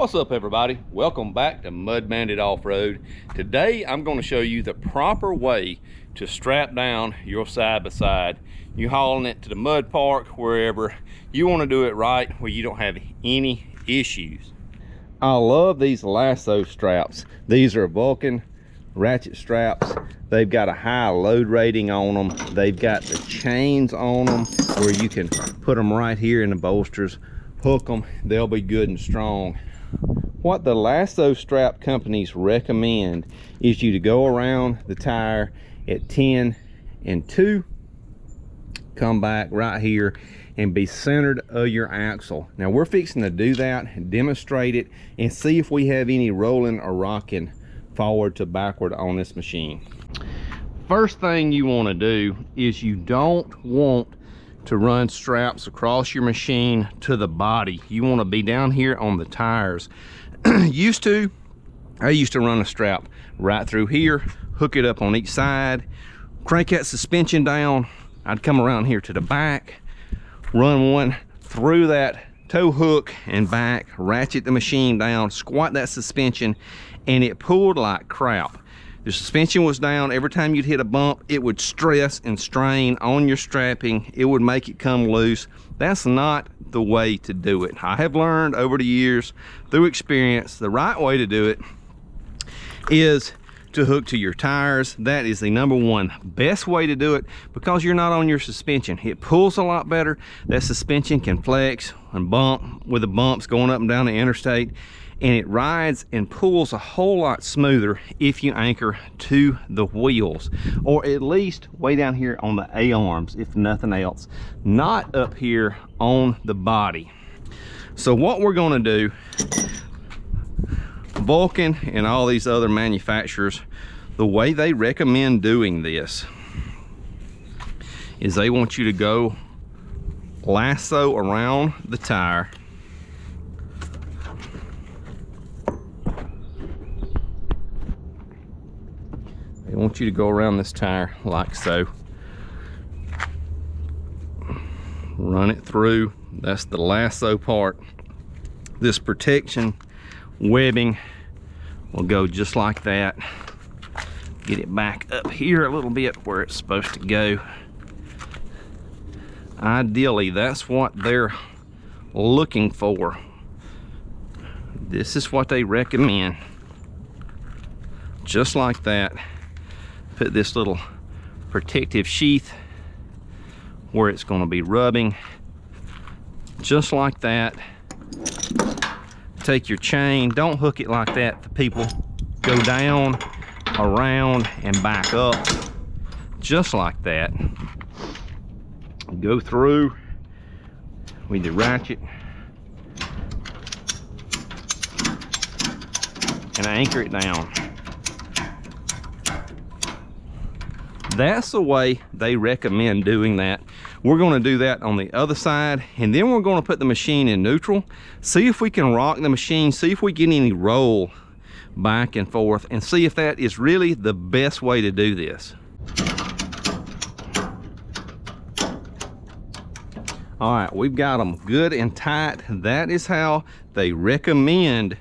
What's up, everybody? Welcome back to Mud Bandit Off-Road. Today I'm going to show you the proper way to strap down your side-by-side. You're hauling it to the mud park, wherever. You want to do it right where you don't have any issues. I love these LASSO straps. These are Vulcan ratchet straps. They've got a high load rating on them. They've got the chains on them where you can put them right here in the bolsters, hook them, they'll be good and strong. What the LASSO strap companies recommend is you to go around the tire at 10 and 2, come back right here and be centered of your axle. Now we're fixing to do that and demonstrate it and see if we have any rolling or rocking forward to backward on this machine. First thing you want to do is you don't want to run straps across your machine to the body. You want to be down here on the tires. I used to run a strap right through here, hook it up on each side, crank that suspension down. I'd come around here to the back, run one through that tow hook and back, ratchet the machine down, squat that suspension, and it pulled like crap. The suspension was down. Every time you'd hit a bump, it would stress and strain on your strapping. It would make it come loose. That's not the way to do it. I have learned over the years, through experience, the right way to do it is to hook to your tires. That is the #1 best way to do it because you're not on your suspension. It pulls a lot better. That suspension can flex and bump with the bumps going up and down the interstate, and it rides and pulls a whole lot smoother if you anchor to the wheels, or at least way down here on the A-arms, if nothing else, not up here on the body. So what we're gonna do, Vulcan and all these other manufacturers, the way they recommend doing this is they want you to go lasso around the tire. They want you to go around this tire like so. Run it through. That's the lasso part. This protection webbing will go just like that. Get it back up here a little bit where it's supposed to go. Ideally, that's what they're looking for. This is what they recommend. Just like that. Put this little protective sheath where it's going to be rubbing, just like that. Take your chain, don't hook it like that. The people go down, around, and back up, just like that. Go through with the ratchet and anchor it down. That's the way they recommend doing that. We're going to do that on the other side, and then we're going to put the machine in neutral, see if we can rock the machine, see if we get any roll back and forth, and see if that is really the best way to do this. All right, we've got them good and tight. That is how they recommend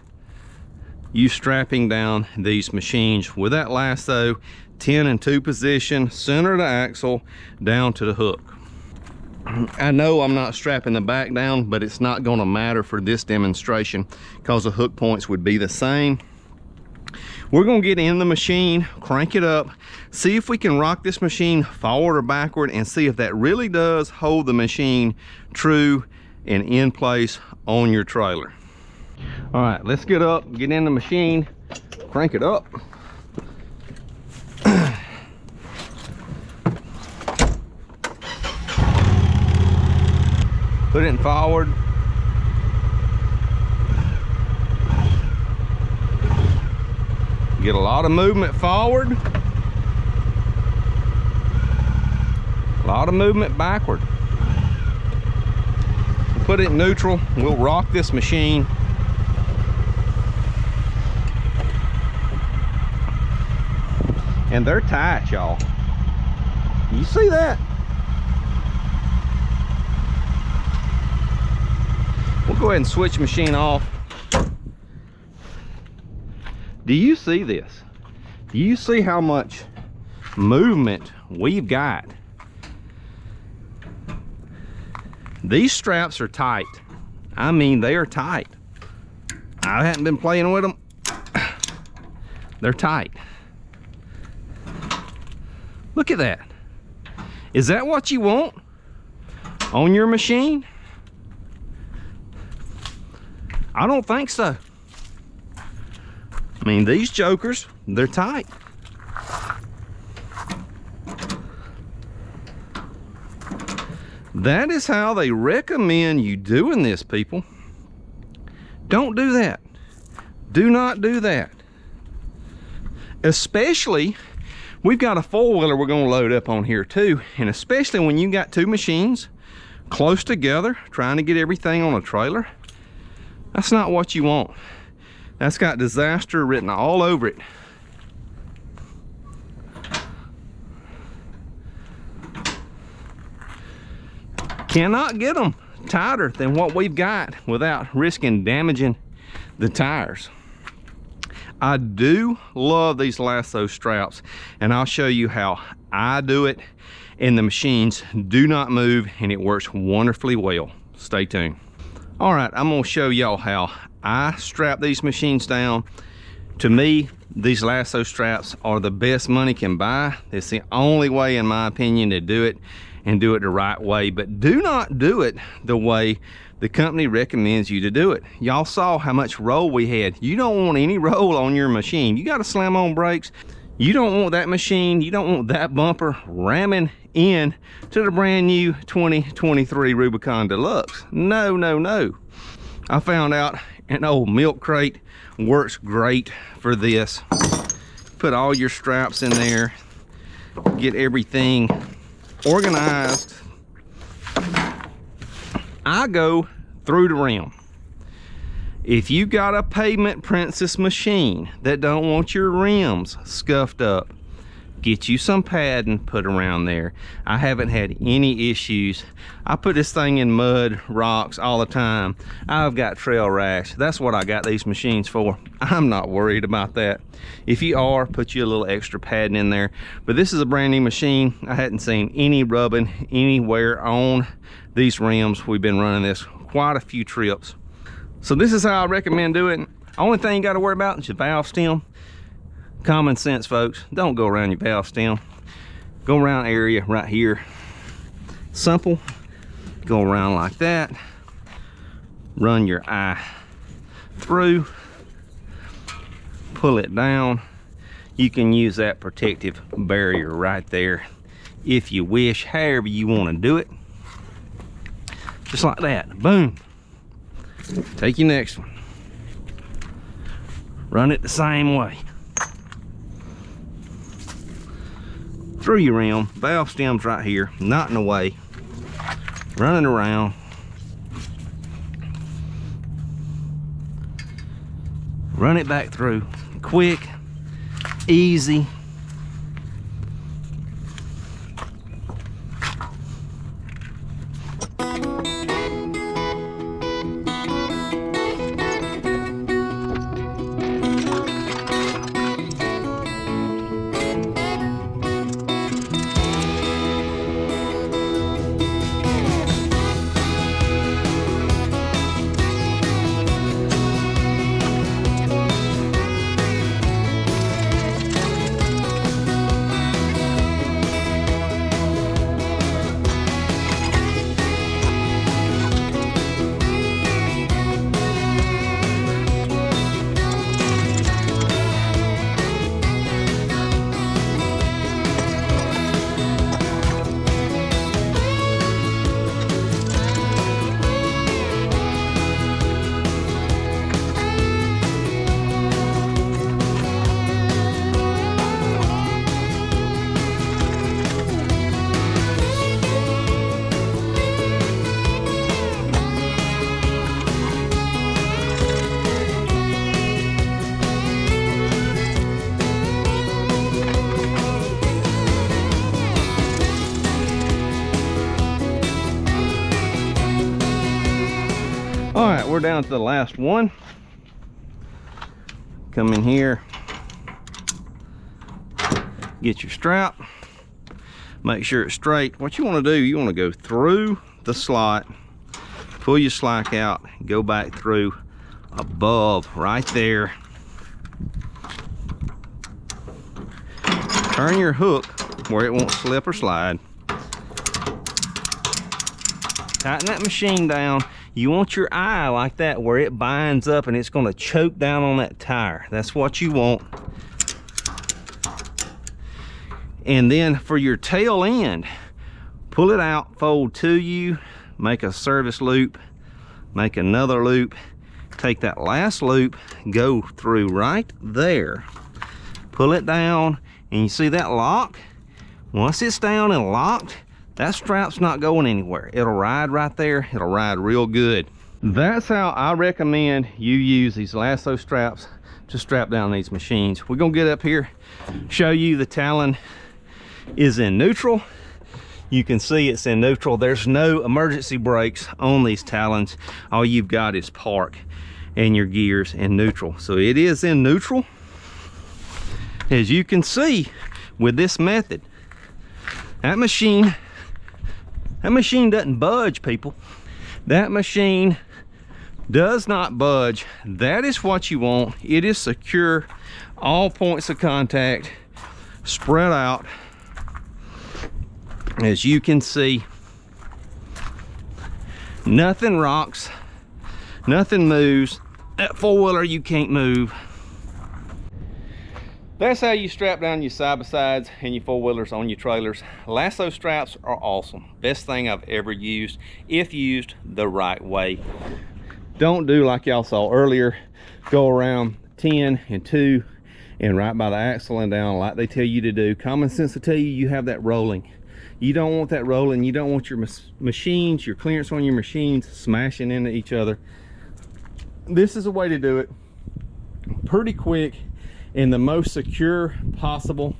you strapping down these machines with that lasso. 10 and 2 position, center of the axle, down to the hook. I know I'm not strapping the back down, but it's not going to matter for this demonstration because the hook points would be the same. We're going to get in the machine, crank it up, see if we can rock this machine forward or backward, and see if that really does hold the machine true and in place on your trailer. All right, let's get up, get in the machine, crank it up. Put it forward. Get a lot of movement forward. A lot of movement backward. Put it in neutral. We'll rock this machine. And they're tight, y'all. You see that? We'll go ahead and switch the machine off. Do you see this? Do you see how much movement we've got? These straps are tight. I mean, they are tight. I haven't been playing with them. They're tight. Look at that. Is that what you want on your machine? I don't think so. I mean, these jokers, they're tight. That is how they recommend you doing this, people. Don't do that. Do not do that. Especially, we've got a four-wheeler we're gonna load up on here too, and especially when you got two machines close together, trying to get everything on a trailer, that's not what you want. That's got disaster written all over it. Cannot get them tighter than what we've got without risking damaging the tires. I do love these lasso straps, and I'll show you how I do it, and the machines do not move, and it works wonderfully well. Stay tuned. All right, I'm gonna show y'all how I strap these machines down. To me, these lasso straps are the best money can buy. It's the only way, in my opinion, to do it, and do it the right way. But do not do it the way the company recommends you to do it. Y'all saw how much roll we had. You don't want any roll on your machine. You got to slam on brakes. You don't want that machine, you don't want that bumper ramming in to the brand new 2023 Rubicon Deluxe. No, no, no. I found out an old milk crate works great for this. Put all your straps in there, get everything organized. I go through the rim. If you got a Pavement Princess machine that don't want your rims scuffed up, get you some padding put around there. I haven't had any issues. I put this thing in mud, rocks all the time. I've got trail rash. That's what I got these machines for. I'm not worried about that. If you are, put you a little extra padding in there. But this is a brand new machine. I hadn't seen any rubbing anywhere on these rims. We've been running this quite a few trips. So this is how I recommend doing it. Only thing you got to worry about is your valve stem. Common sense, folks. Don't go around your valve stem. Go around area right here. Simple. Go around like that. Run your eye through. Pull it down. You can use that protective barrier right there if you wish, however you want to do it. Just like that. Boom. Take your next one. Run it the same way. Through your rim, valve stem's right here, not in the way. Running around. Run it back through. Quick, easy. All right, we're down to the last one. Come in here, get your strap, make sure it's straight. What you want to do, you want to go through the slot, pull your slack out, go back through above right there. Turn your hook where it won't slip or slide. Tighten that machine down. You want your eye like that where it binds up and it's going to choke down on that tire. That's what you want. And then for your tail end, pull it out, fold to you, make a service loop, make another loop, take that last loop, go through right there, pull it down, and you see that lock? Once it's down and locked, that strap's not going anywhere. It'll ride right there. It'll ride real good. That's how I recommend you use these lasso straps to strap down these machines. We're gonna get up here, show you the talon is in neutral. You can see it's in neutral. There's no emergency brakes on these talons. All you've got is park and your gears in neutral. So it is in neutral. As you can see with this method, that machine doesn't budge, people. That machine does not budge. That is what you want. It is secure. All points of contact spread out. As you can see, nothing rocks, nothing moves. That four-wheeler you can't move. That's how you strap down your side-by-sides and your four-wheelers on your trailers. Lasso straps are awesome. Best thing I've ever used, if used the right way. Don't do like y'all saw earlier. Go around 10 and 2 and right by the axle and down like they tell you to do. Common sense will tell you you have that rolling. You don't want that rolling. You don't want your machines, your clearance on your machines smashing into each other. This is a way to do it. Pretty quick and the most secure possible.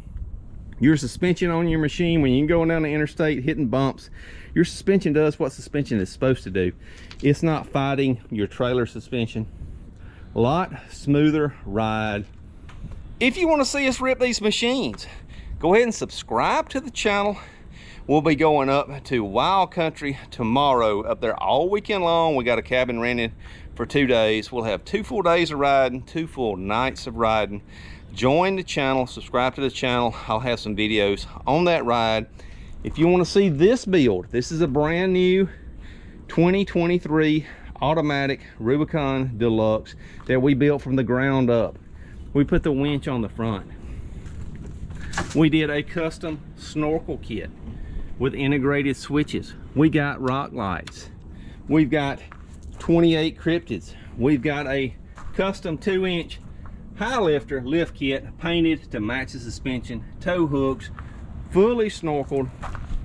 Your suspension on your machine, when you're going down the interstate hitting bumps, your suspension does what suspension is supposed to do. It's not fighting your trailer suspension. A lot smoother ride. If you want to see us rip these machines, go ahead and subscribe to the channel. We'll be going up to Wild Country tomorrow, up there all weekend long. We got a cabin rented for 2 days. We'll have 2 full days of riding, 2 full nights of riding. Join the channel, subscribe to the channel. I'll have some videos on that ride. If you want to see this build, this is a brand new 2023 automatic Rubicon Deluxe that we built from the ground up. We put the winch on the front. We did a custom snorkel kit with integrated switches. We got rock lights. We've got 28 cryptids. We've got a custom 2-inch high lifter lift kit painted to match the suspension, tow hooks, fully snorkeled,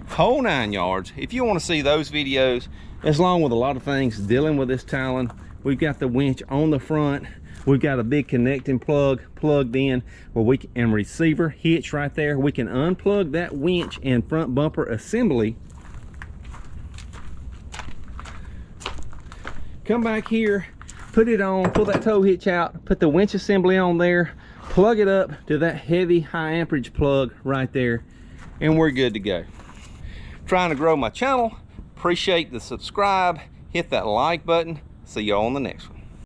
whole 9 yards. If you want to see those videos, as long with a lot of things dealing with this talon, we've got the winch on the front. We've got a big connecting plug plugged in where we can, and receiver hitch right there. We can unplug that winch and front bumper assembly. Come back here, put it on, pull that tow hitch out, put the winch assembly on there, plug it up to that heavy high amperage plug right there, and we're good to go. Trying to grow my channel. Appreciate the subscribe. Hit that like button. See y'all on the next one.